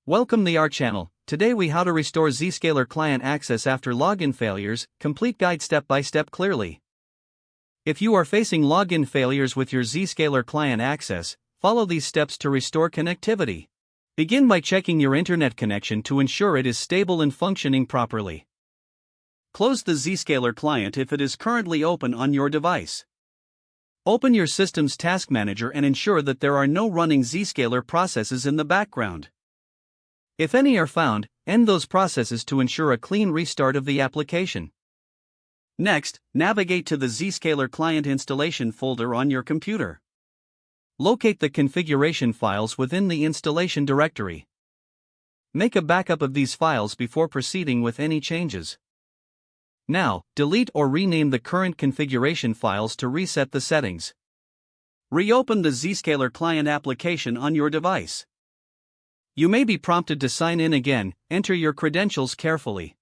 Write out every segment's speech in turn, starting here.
Welcome to our channel. Today we how to restore Zscaler client access after login failures, complete guide step by step clearly. If you are facing login failures with your Zscaler client access, follow these steps to restore connectivity. Begin by checking your internet connection to ensure it is stable and functioning properly. Close the Zscaler client if it is currently open on your device. Open your system's task manager and ensure that there are no running Zscaler processes in the background. If any are found, end those processes to ensure a clean restart of the application. Next, navigate to the Zscaler client installation folder on your computer. Locate the configuration files within the installation directory. Make a backup of these files before proceeding with any changes. Now, delete or rename the current configuration files to reset the settings. Reopen the Zscaler client application on your device. You may be prompted to sign in again. Enter your credentials carefully.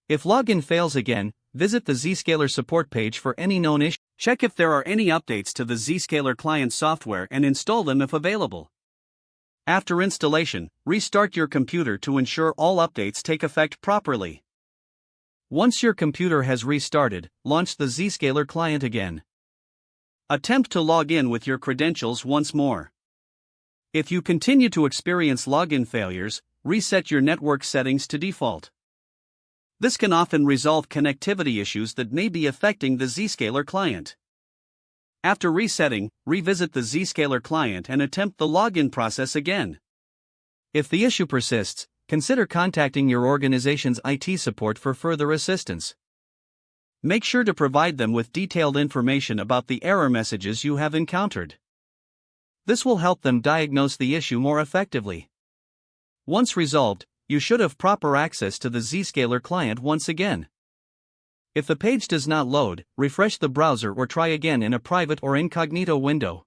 If login fails again, visit the Zscaler support page for any known issue. Check if there are any updates to the Zscaler client software and install them if available. After installation, restart your computer to ensure all updates take effect properly. Once your computer has restarted, launch the Zscaler client again. Attempt to log in with your credentials once more. If you continue to experience login failures, reset your network settings to default. This can often resolve connectivity issues that may be affecting the Zscaler client. After resetting, revisit the Zscaler client and attempt the login process again. If the issue persists, consider contacting your organization's IT support for further assistance. Make sure to provide them with detailed information about the error messages you have encountered. This will help them diagnose the issue more effectively. Once resolved, you should have proper access to the Zscaler client once again. If the page does not load, refresh the browser or try again in a private or incognito window.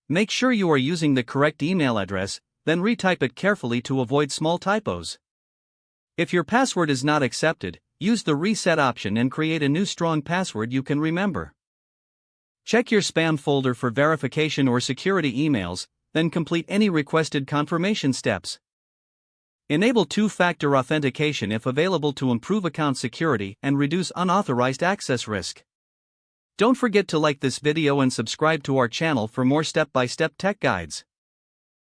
Make sure you are using the correct email address, then retype it carefully to avoid small typos. If your password is not accepted, use the reset option and create a new strong password you can remember. Check your spam folder for verification or security emails, then complete any requested confirmation steps. Enable two-factor authentication if available to improve account security and reduce unauthorized access risk. Don't forget to like this video and subscribe to our channel for more step-by-step tech guides.